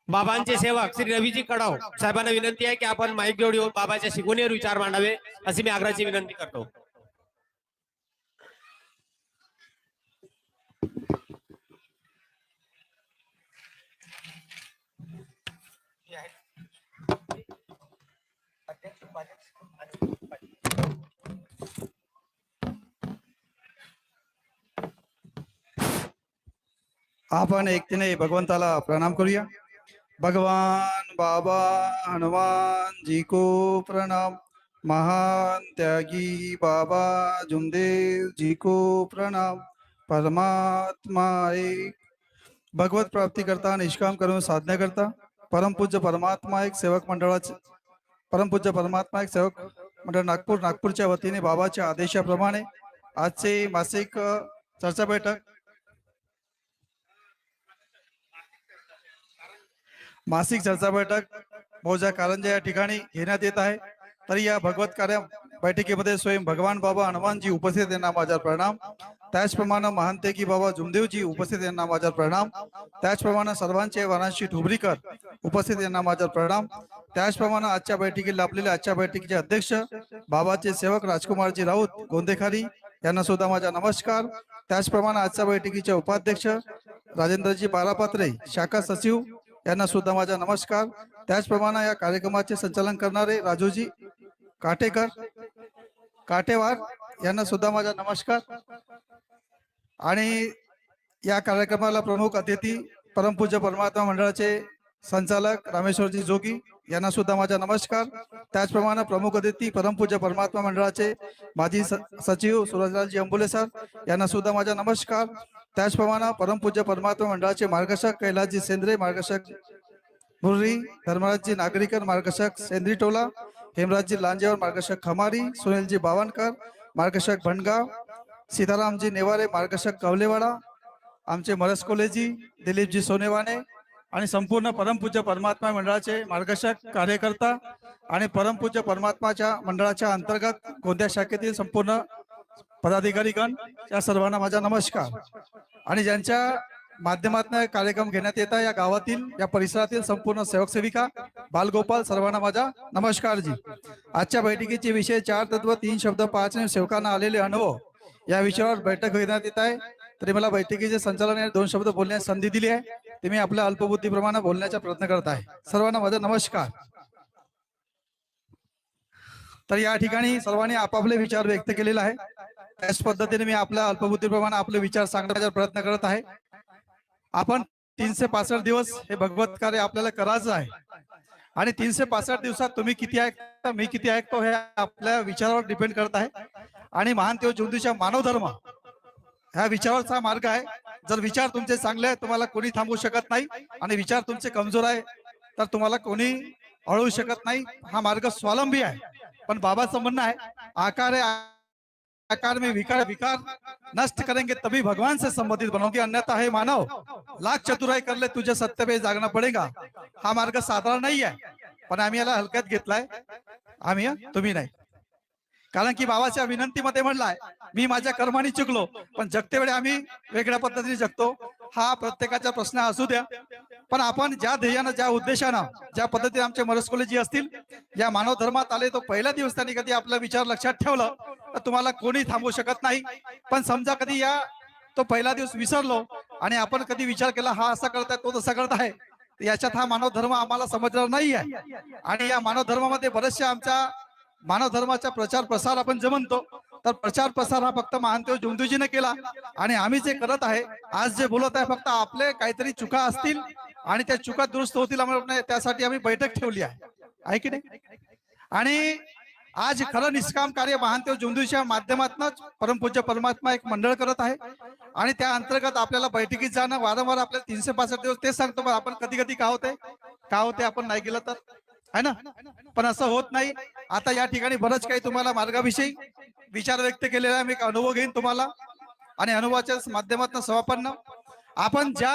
बाबांचे सेवक श्री रवीजी कडाव साहेबांना विनंती आहे की आपण माईक जवळ येऊन बाबाच्या शिकवणीवर विचार मांडावे अशी मी आग्रहाची विनंती करतो. आपण एकतेने भगवंताला प्रणाम करूया. भगवान बाबा हनुमान जी को प्रणाम. महान त्यागी बाबा जुमदेव जी को प्रणाम. परमात्मा एक. भगवत प्राप्ती करता निष्काम करून साधना करता परमपूज्य परमात्मा एक सेवक मंडळाचे परमपूज्य परमात्मा एक सेवक मंडळ नागपूरच्या वतीने बाबाच्या आदेशाप्रमाणे आजचे मासिक चर्चा बैठक मौजा कारंजा या ठिकाणी घेण्यात येत आहे. तरी या भगवत कार्य बैठकीमध्ये स्वयं भगवान बाबा हनुमानजी उपस्थित यांना माझा प्रणाम. त्याचप्रमाणे महानतेकी बाबा जुमदेवजी उपस्थित यांना माझा प्रणाम. त्याचप्रमाणे सर्वांचे वाराणसी ठुबरीकर उपस्थित यांना माझा प्रणाम. त्याचप्रमाणे आजच्या बैठकीला आपलेल्या आजच्या बैठकीचे अध्यक्ष बाबाचे सेवक राजकुमारजी राऊत गोंदेखारी यांना सुद्धा माझा नमस्कार. त्याचप्रमाणे आजच्या बैठकीचे उपाध्यक्ष राजेंद्रजी बारापात्रे शाखा सचिव यांना सुद्धा माझा नमस्कार. त्याचप्रमाणे या कार्यक्रमाचे संचालन करणारे राजूजी काटेवार यांना सुद्धा माझा नमस्कार. आणि या कार्यक्रमाला प्रमुख अतिथी परमपूज्य परमात्मा मंडळाचे संचालक रामेश्वरजी जोगी यांना सुद्धा माझा नमस्कार. त्याचप्रमाणे प्रमुख अतिथी परमपूज्य परमात्मा मंडळाचे माजी सचिव सुरजलालजी अंबुले सर यांना सुद्धा माझा नमस्कार. त्याचप्रमाणे परमपूज्य परमात्मा मंडळाचे मार्गदर्शक कैलासजी सेंद्रे मार्गदर्शक मुरली, धर्मराजजी नागरीकर मार्गदर्शक सेंद्री टोला, हेमराजजी लांजेवर मार्गदर्शक खमारी, सुनीलजी बावनकर मार्गदर्शक भंडगाव, सीतारामजी नेवारे मार्गदर्शक कवलेवाडा, आमचे मरसकोलेजी दिलीपजी सोनेवाने आणि संपूर्ण परमपूज्य परमात्मा मंडळाचे मार्गदर्शक कार्यकर्ता आणि परमपूज्य परमात्माच्या मंडळाच्या अंतर्गत कोणत्या शाखेतील संपूर्ण पदाधिकारीगण या सर्वांना माझा नमस्कार. आणि ज्यांच्या माध्यमातून कार्यक्रम घेण्यात येत आहे या गावातील या परिसरातील संपूर्ण सेवक सेविका बालगोपाल सर्वांना माझा नमस्कार जी. आजच्या बैठकीचे विषय 4 तत्व 3 शब्द 5 सेवकांना आलेले अनुभव या विषयावर बैठक घेण्यात येत आहे. तरी मला बैठकीचे संचालन 2 शब्द बोलण्याची संधी दिली आहे. ते मी आपल्या अल्पबुद्धीप्रमाणे बोलण्याचा प्रयत्न करत आहे. सर्वांना माझा नमस्कार. तर या ठिकाणी सर्वांनी आपापले विचार व्यक्त केलेले आहे. त्याच पद्धतीने मी आपल्या अल्पबुद्धीप्रमाणे आपले विचार सांगण्याचा प्रयत्न करत आहे. आपण 365 दिवस हे भगवत कार्य आपल्याला करायचं आहे आणि 365 दिवसात तुम्ही किती ऐकता मी किती ऐकतो हे आपल्या विचारावर डिपेंड करत आहे. आणि महान तेव जुंदूच्या मानव धर्म ह्या विचाराचा मार्ग आहे. जर विचार तुमचे चांगले आहे तुम्हाला कोणी थांबवू शकत नाही आणि विचार तुमचे कमजोर आहे तर तुम्हाला कोणी अडवू शकत नाही. हा मार्ग स्वावलंबी आहे. पण बाबाचं म्हणणं आहे आकार है आकार में विकार विकार नष्ट करेंगे तभी भगवान से संबंधित बनोगे अन्यथा हे मानव लाख चतुराई कर ले तुझे सत्य पे जागना पडेगा. हा मार्ग साधारण नाही आहे पण आम्ही याला हलक्यात घेतलाय. आम्ही तुम्ही नाही. कारण की बाबाच्या विनंतीमध्ये म्हणलाय मी माझ्या कर्माने चुकलो पण जगते वेळी आम्ही वेगळ्या पद्धतीने जगतो. हा प्रत्येकाचा प्रश्न असू द्या पण आपण ज्या ध्येयानं ज्या उद्देशानं ज्या पद्धतीने आमचे मरसकोलेजी असतील या मानव धर्मात आले तो पहिल्या दिवस त्यांनी कधी आपला विचार लक्षात ठेवलं तर तुम्हाला कोणी थांबवू शकत नाही. पण समजा कधी या तो पहिला दिवस विसरलो आणि आपण कधी विचार केला हा असा करताय तो तसा करत आहे याच्यात हा मानव धर्म आम्हाला समजणार नाही आहे. आणि या मानव धर्मामध्ये बरेचसे आमच्या मानव धर्माचा प्रचार प्रसार आपण जे म्हणतो तर प्रचार प्रसार हा फक्त महानतेव जुमदूजीने केला आणि आम्ही जे करत आहे आज जे बोलत आहे फक्त आपले काहीतरी चुका असतील आणि त्या चुका दुरुस्त होतील त्यासाठी आम्ही बैठक ठेवली आहे की नाही. आणि आज खरं निष्काम कार्य महानतेव जुमदूजीच्या माध्यमातून परमपूज्य परमात्मा एक मंडळ करत आहे आणि त्या अंतर्गत आपल्याला बैठकीत जाणं वारंवार आपल्याला 365 दिवस तेच सांगतो पण आपण कधी कधी का होते आपण नाही गेलं तर है ना. पण असं होत नाही. आता या ठिकाणी बरंच काही तुम्हाला मार्गाविषयी विचार व्यक्त केलेला आहे. मी एक अनुभव घेईन तुम्हाला आणि अनुभवाच्या माध्यमातून समापन आपण ज्या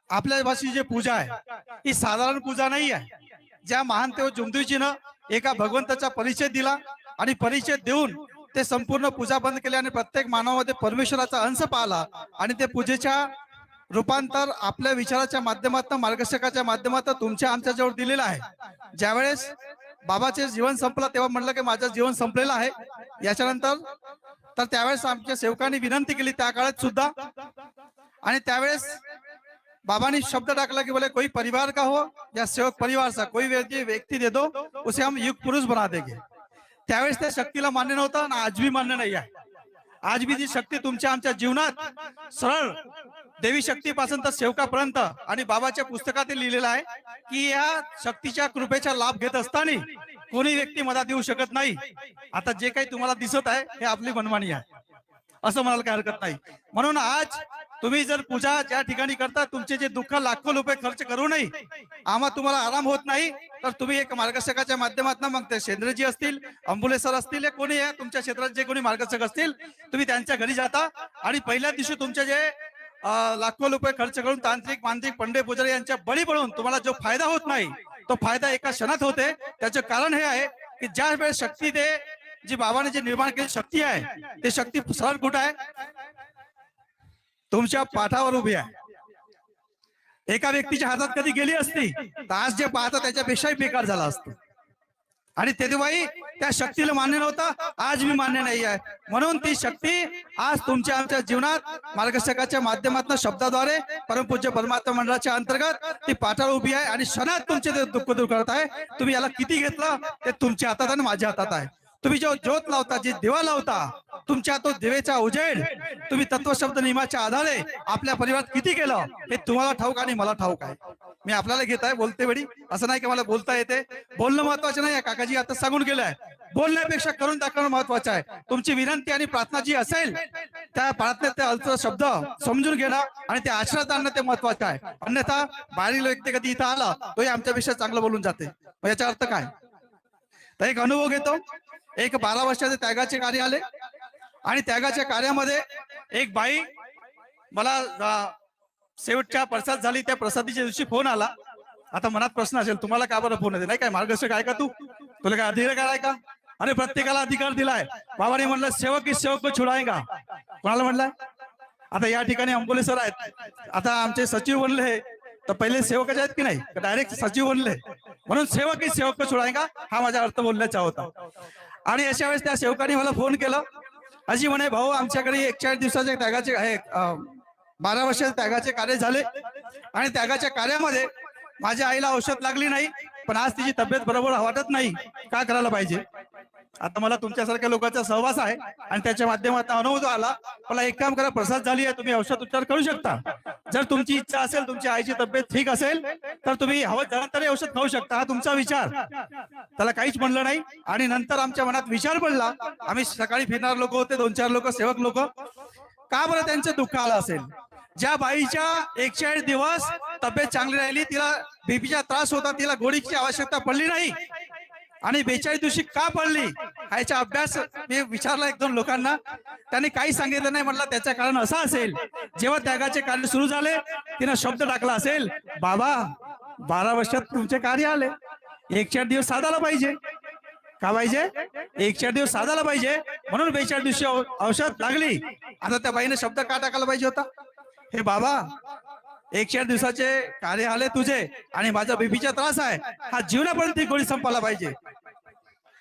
आपल्या भाषी जी पूजा आहे ही साधारण पूजा नाही आहे. ज्या महानतेव जुमदूजीनं एका भगवंताचा परिचय दिला आणि परिचय देऊन ते संपूर्ण पूजा बंद केली आणि प्रत्येक मानवामध्ये परमेश्वराचा अंश पाहला आणि ते पूजेच्या रूपांतर आपल्या विचाराच्या माध्यमातून, मार्गदर्शकाच्या माध्यमातून तुमच्या आमच्याजवळ दिलेलं आहे. ज्यावेळेस बाबाचे जीवन संपलं तेव्हा म्हटलं की माझं जीवन संपलेलं आहे याच्यानंतर, तर त्यावेळेस आमच्या सेवकांनी विनंती केली त्या काळात सुद्धा, आणि त्यावेळेस बाबांनी शब्द टाकला की बोले कोई परिवार का हो या सेवक परिवार सा कोई व्यक्ती दे दो उसे हम युग पुरुष बना देंगे. त्यावेळेस त्या शक्तीला मान्य नव्हतं आणि आज भी मान्य नाही आहे. आज बी जी शक्ती तुमच्या आमच्या जीवनात सरळ देवी शक्तीपासून तर सेवकापर्यंत आणि बाबाच्या पुस्तकात लिहिलेलं आहे की या शक्तीच्या कृपेचा लाभ घेत असताना कोणी व्यक्ती मदत देऊ शकत नाही. आता जे काही तुम्हाला दिसत आहे हे आपली मनमानी आहे असं म्हणायला काही हरकत नाही. म्हणून आज तुम्ही जर पूजा ज्या ठिकाणी करता, तुमचे जे दुःख लाखो रुपये खर्च करू नये, आम्हाला तुम्हाला आराम होत नाही, तर तुम्ही एक मार्गदर्शकाच्या माध्यमातून, मग ते शेंद्रेजी असतील, अंबुले सर असतील, कोणी आहे तुमच्या क्षेत्रात जे कोणी मार्गदर्शक असतील, तुम्ही त्यांच्या घरी जाता आणि पहिल्या दिवशी तुमचे जे लाखो रुपये खर्च करून तांत्रिक मांत्रिक पंडे पुजारी यांच्या बळी पडून तुम्हाला जो फायदा होत नाही तो फायदा एका क्षणात होते. त्याचे कारण हे आहे की ज्या वेळेस शक्ती ते जी बाबाने जे निर्माण केली शक्ती आहे ते शक्ती सरळ कुठं आहे, तुमच्या पाठावर उभी आहे. एका व्यक्तीच्या हातात कधी गेली असती तर आज जे पाहता त्याच्यापेक्षाही बेकार झाला असतो. आणि तेव्हाही त्या शक्तीला मान्य नव्हता, आज मी मान्य नाही आहे. म्हणून ती शक्ती आज तुमच्या आमच्या जीवनात मार्गदर्शकाच्या माध्यमातून शब्दाद्वारे परमपूज्य परमात्मा मंडळाच्या अंतर्गत ती पाठावर उभी आहे आणि क्षणात तुमचे ते दुःख दूर करत आहे. तुम्ही याला किती घेतलं ते तुमच्या हातात आणि माझ्या हातात आहे. तुम्ही जो ज्योत लावता, जे दिवा लावता, तुमच्या तो दिवेचा उजेड तुम्ही तत्वशब्द नियमाच्या आधारे आपल्या परिवारात किती केलं हे तुम्हाला ठाऊक आणि मला ठाऊक आहे. मी आपल्याला घेत आहे बोलते वेळी, असं नाही की मला बोलता येते. बोलणं महत्वाचं नाही आहे, काकाजी आता सांगून गेलं आहे. बोलण्यापेक्षा करून दाखवणं महत्वाचं आहे. तुमची विनंती आणि प्रार्थना जी असेल त्या प्रार्थनेत ते अर्थ शब्द समजून घेणं आणि ते आचरणात आणणं ते महत्वाचं आहे. अन्यथा बाहेरील व्यक्ती कधी इथं आला तोही आमच्यापेक्षा चांगलं बोलून जाते. याचा अर्थ काय, तर एक अनुभव घेतो. एक 12 वर्षाचे त्यागाचे कार्य आले आणि त्यागाच्या कार्यामध्ये एक बाई मला शेवटच्या प्रसाद झाली त्या प्रसादीच्या दिवशी फोन आला. आता मनात प्रश्न असेल तुम्हाला का बरं फोन येते, नाही काय मार्गदर्शक आहे का तू, तुला काय अधिकार आहे का? अरे प्रत्येकाला अधिकार दिलाय. बाबाने म्हणलं सेवक की सेवक को छुडाएगा, कोणाला म्हणलंय? आता या ठिकाणी अंबोले सर आहेत, आता आमचे सचिव बनले तर पहिले सेवकच आहेत की नाही, डायरेक्ट सचिव बनले. म्हणून सेवक की सेवक को छुडाएगा हा माझा अर्थ बोलण्याचा होता. आणि अशा वेळेस त्या सेवकाने मला फोन केलं, अशी म्हणे भाऊ आमच्याकडे 41 दिवसाचे त्यागाचे आहे 12 वर्षाचे त्यागाचे कार्य झाले आणि त्यागाच्या कार्यामध्ये माझ्या आईला औषध लागली नाही, पण आज तिची तब्येत बरोबर वाटत नाही, का करायला पाहिजे? आता मला तुमच्यासारख्या लोकांचा सहवास आहे आणि त्याच्या माध्यमातून अनुभव आला. मला एक काम करा, प्रसाद झाली आहे, तुम्ही औषध उपचार करू शकता. जर तुमची इच्छा असेल, तुमच्या आईची तब्येत ठीक असेल तर तुम्ही हवं झालं तरी औषध खाऊ शकता. हा तुमचा विचार, त्याला काहीच म्हणलं नाही. आणि नंतर आमच्या मनात विचार पडला, आम्ही सकाळी फिरणार लोक होते, 2-4 लोक सेवक लोक, का बरं त्यांचं दुःख आलं असेल? ज्या बाईच्या 41 दिवस तब्येत चांगली राहिली, तिला बीपीचा त्रास होता, तिला गोळीची आवश्यकता पडली नाही आणि 42 दिवशी का पडली ह्याचा अभ्यास मी विचारला 1-2 लोकांना, त्यांनी काही सांगितलं नाही. म्हटलं त्याचं कारण असं असेल, जेव्हा त्यागाचे कार्य सुरू झाले तिनं शब्द टाकला असेल, बाबा 12 वर्षात तुमचे कार्य आले, 41 दिवस साधायला पाहिजे. का पाहिजे? 41 दिवस साधायला पाहिजे, म्हणून 42 दिवशी औषध लागली. आता त्या बाईने शब्द का टाकायला पाहिजे होता, हे बाबा 41 दिवसाचे कार्य आले तुझे आणि माझा बीपीचा त्रास आहे, हा जीवनापर्यंत ती गोळी संपायला पाहिजे.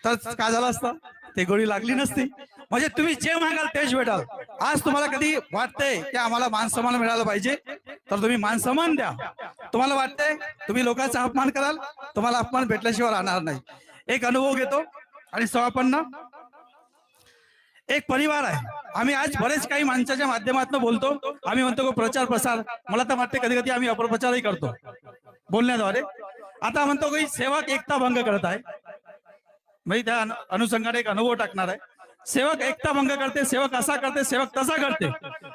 तर काय झालं असतं, ते गोळी लागली नसती. म्हणजे तुम्ही जे मागाल तेच भेटाल. आज तुम्हाला कधी वाटतंय की आम्हाला मान सन्मान मिळालं पाहिजे तर तुम्ही मान सन्मान द्या. तुम्हाला वाटतंय तुम्ही लोकांचा अपमान कराल, तुम्हाला अपमान भेटल्याशिवाय राहणार नाही. एक अनुभव घेतो आणि समापन. एक परिवार आहे, आम्ही आज बरेच काही माणसाच्या माध्यमातून बोलतो, आम्ही म्हणतो प्रचार प्रसार, मला तर वाटते कधी कधी आम्ही अपप्रचारही करतो बोलण्याद्वारे. आता म्हणतो की सेवक एकता भंग करत आहे, म्हणजे त्या अनुषंगाने एक अनुभव टाकणार आहे. सेवक एकता भंग करते, सेवक असा करते, सेवक तसा करते.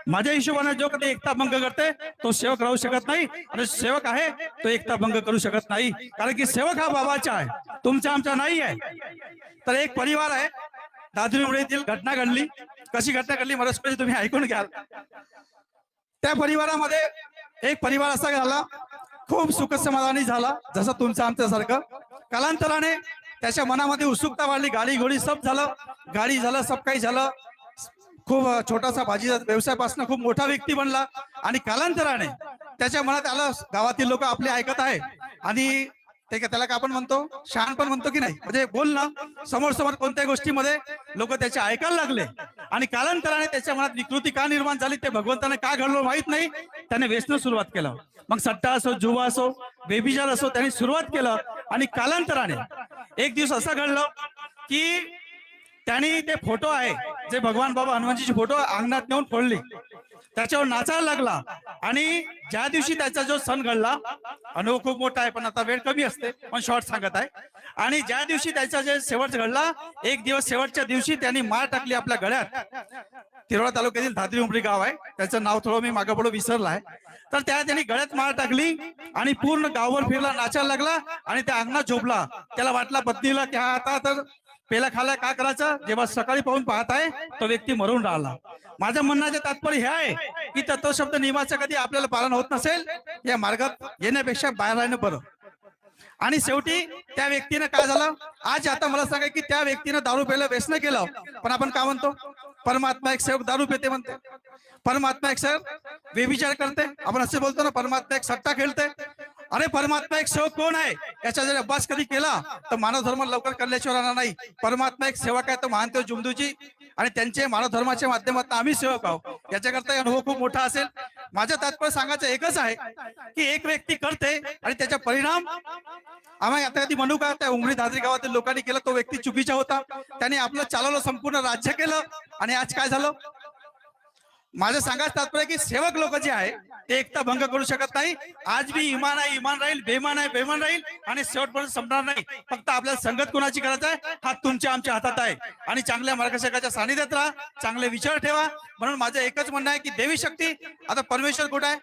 माझ्या हिशोबाने जो कधी एकता भंग करते तो सेवक राहू शकत नाही आणि सेवक आहे तो एकता भंग करू शकत नाही, कारण की सेवक हा बाबाचा आहे, तुमचा आमचा नाही आहे. तर एक परिवार आहे, दादरीमुळेतील घटना घडली. कशी घटना घडली मला तुम्ही ऐकून घ्याल. त्या परिवारामध्ये एक परिवार असा झाला, खूप सुख समाधानी झाला, जसं तुमचं आमच्यासारखं. कालांतराने त्याच्या मनामध्ये उत्सुकता वाढली, गाडी घोडी सब झालं, गाडी झालं, सब काही झालं, खूप छोटासा भाजी व्यवसायापासून खूप मोठा व्यक्ती बनला आणि कालांतराने त्याच्या मनात आलं गावातील लोक आपले ऐकत आहे आणि त्याला का आपण म्हणतो शहाण पण म्हणतो की नाही, म्हणजे बोल ना समोर समोर कोणत्याही गोष्टीमध्ये लोक त्याचे ऐकायला लागले आणि कालांतराने त्याच्या मनात विकृती का निर्माण झाली ते भगवंताने का घडलं माहित नाही. त्याने व्यसन सुरुवात केलं, मग सट्टा असो, जुवा असो, बेबिजार असो, त्यांनी सुरुवात केलं आणि कालांतराने एक दिवस असं घडलं की त्यांनी ते फोटो आहे जे भगवान बाबा हनुमानजीचे फोटो अंगणात नेऊन फोडले, त्याच्यावर नाचायला लागला आणि ज्या दिवशी त्याचा जो सण घडला, अनुभव खूप मोठा आहे पण आता वेळ कमी असते पण शॉर्ट सांगत आहे, आणि ज्या दिवशी त्याचा जे शेवट घडला एक दिवस शेवटच्या दिवशी त्यांनी माळ टाकली आपल्या गळ्यात. तिरोडा तालुक्यातील धात्री उमरी गाव आहे, त्याचं नाव थोडं मी मागे पुढे विसरलं आहे. तर त्यांनी गळ्यात माळ टाकली आणि पूर्ण गावभर फिरला, नाचायला लागला आणि त्या अंगणात झोपला. त्याला वाटला पत्नीला की हा आता तर पेला खाला का करायचं, जेव्हा सकाळी पाहून पाहत आहे तो व्यक्ती मरून राहिला. माझं म्हणण्याचे तात्पर्य हे आहे की तत्वशब्द नियमाचं कधी आपल्याला पालन होत नसेल या मार्गात येण्यापेक्षा बाहेर राहणं बरं. आणि शेवटी त्या व्यक्तीनं काय झालं, आज आता मला सांगा की त्या व्यक्तीनं दारू प्यायला व्यसन केलं, पण आपण काय म्हणतो परमात्मा एक सेवक दारू पिते म्हणते, परमात्मा एक सेवक व्यभिचार करते, आपण असे बोलतो ना परमात्मा एक सट्टा खेळते. अरे परमात्मा एक सेवक कोण आहे याचा जर अभ्यास कधी केला तर मानव धर्म लवकर कल्याणेश्वर राहणार नाही. परमात्मा एक सेवक आहे तो महानदेव जुमदूजी आणि त्यांचे मानव धर्माच्या माध्यमातून आम्ही सेवक आहोत. याच्याकरता अनुभव खूप मोठा असेल. माझं तात्पर्य सांगायचं एकच आहे की एक व्यक्ती करते आणि त्याचा परिणाम आम्ही आता कधी म्हणू का त्या उमरी धात्री गावातील लोकांनी केलं, तो व्यक्ती चुकीचा होता, त्याने आपलं चालवलं, संपूर्ण राज्य केलं आणि आज काय झालं. माझं सांगायचं तात्पर्य की सेवक लोक जे आहे ते एकता भंग करू शकत नाही. आज भी इमान आहे इमान राहील, बेमान आहे बेमान राहील आणि शेवटपर्यंत संपणार नाही. फक्त आपल्याला संगत कोणाची करायचं आहे हा तुमच्या आमच्या हातात आहे आणि चांगल्या मार्गदर्शकाच्या सानिध्यात राहा, चांगले विचार ठेवा. म्हणून माझं एकच म्हणणं आहे की देवी शक्ती आता परमेश्वर कुठे आहे,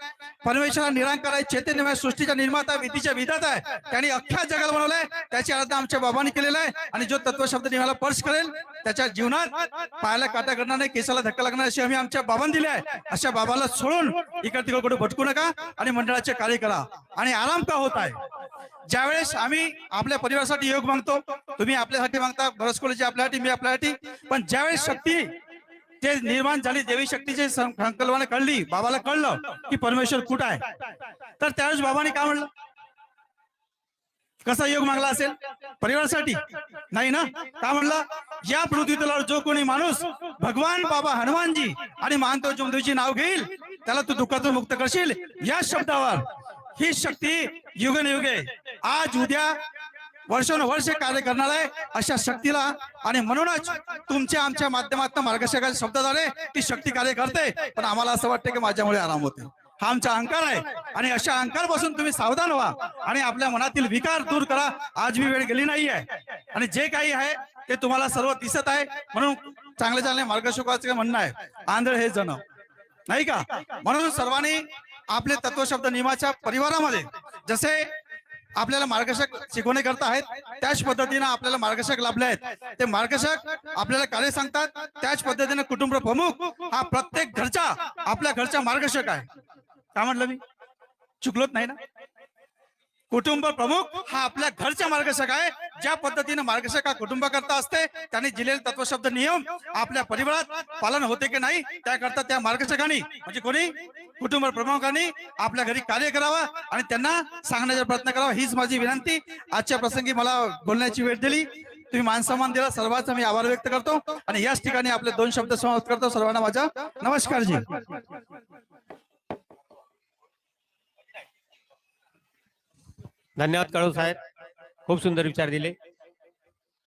परमेश्वर हा निरांकार आहे, चैतन्यमय, सृष्टीचा निर्माता, विधीच्या विधाता आहे. त्यांनी अख्ख्या जगाला बनवलंय, त्याची आराधना आमच्या बाबांनी केलेला आहे आणि जो तत्वशब्द नियमाला स्पर्श करेल त्याच्या जीवनात पायाला काटा करणार नाही, केसाला धक्का लागणार अशी आम्ही आमच्या बाबांनी दिली आहे. अशा बाबाला सोडून इकडे तिकडे कुठे भटकू नका आणि मंडळाचे कार्य करा. आणि आराम का होत आहे, ज्यावेळेस आम्ही आपल्या परिवारासाठी योग मागतो, तुम्ही आपल्यासाठी मागता, बरस कॉलेज आपल्यासाठी, मी आपल्यासाठी, पण ज्यावेळेस शक्ती ते निर्माण झाली, देवी शक्तीचे संकल्पना कळली, बाबाला कळलं की परमेश्वर कुठं आहे, तर त्यावेळेस बाबाने काय म्हणलं, कसा योग मागला असेल परिवारासाठी नाही ना, का म्हणलं या पृथ्वी तलावर जो कोणी माणूस भगवान बाबा हनुमानजी आणि महानदेव जुमदेवची नाव घेईल त्याला तू दुःखातून मुक्त करशील. या शब्दावर ही शक्ती युगनयुगे आज उद्या वर्षानुवर्षे कार्य करणार आहे अशा शक्तीला, आणि म्हणूनच तुमच्या आमच्या माध्यमातून मार्गदर्शकाच्या शब्दाद्वारे ती शक्ती कार्य करते. पण आम्हाला असं वाटतं की माझ्यामुळे आराम होते, हा आमचा अहंकार आहे आणि अशा अहंकारापासून तुम्ही सावधान व्हा आणि आपल्या मनातील विकार दूर करा. आज मी वेळ गेली नाही आहे आणि जे काही आहे ते तुम्हाला सर्व दिसत आहे. म्हणून चांगले चांगले मार्गदर्शकाचे म्हणणं आहे आंधळ हे जण नाही का. म्हणून सर्वांनी आपले तत्वशब्द नियमाच्या परिवारामध्ये जसे आपल्याला मार्गदर्शक शिकवणे करता आहेत त्याच पद्धतीने आपल्याला मार्गदर्शक लाभले आहेत. ते मार्गदर्शक आपल्याला कार्य सांगतात, त्याच पद्धतीने कुटुंब प्रमुख हा प्रत्येक घरचा आपल्या घरचा मार्गदर्शक आहे. काय म्हटलं मी, चुकलोत नाही ना. कुटुंब प्रमुख हा आपल्या घरचा मार्गदर्शक आहे. ज्या पद्धतीने मार्गदर्शक हा कुटुंबाकरता असते त्यांनी दिलेले तत्वशब्द नियम आपल्या परिवारात पालन होते की नाही त्याकरता त्या मार्गदर्शकांनी म्हणजे कोणी कुटुंब प्रमुखांनी आपल्या घरी कार्य करावं आणि त्यांना सांगण्याचा प्रयत्न करावा. हीच माझी विनंती. आजच्या प्रसंगी मला बोलण्याची वेळ दिली, तुम्ही मानसन्मान दिला, सर्वांचा मी आभार व्यक्त करतो आणि याच ठिकाणी आपले 2 शब्द समाप्त करतो. सर्वांना माझा नमस्कार जी. धन्यवाद कळू साहेब, खूप सुंदर विचार दिले.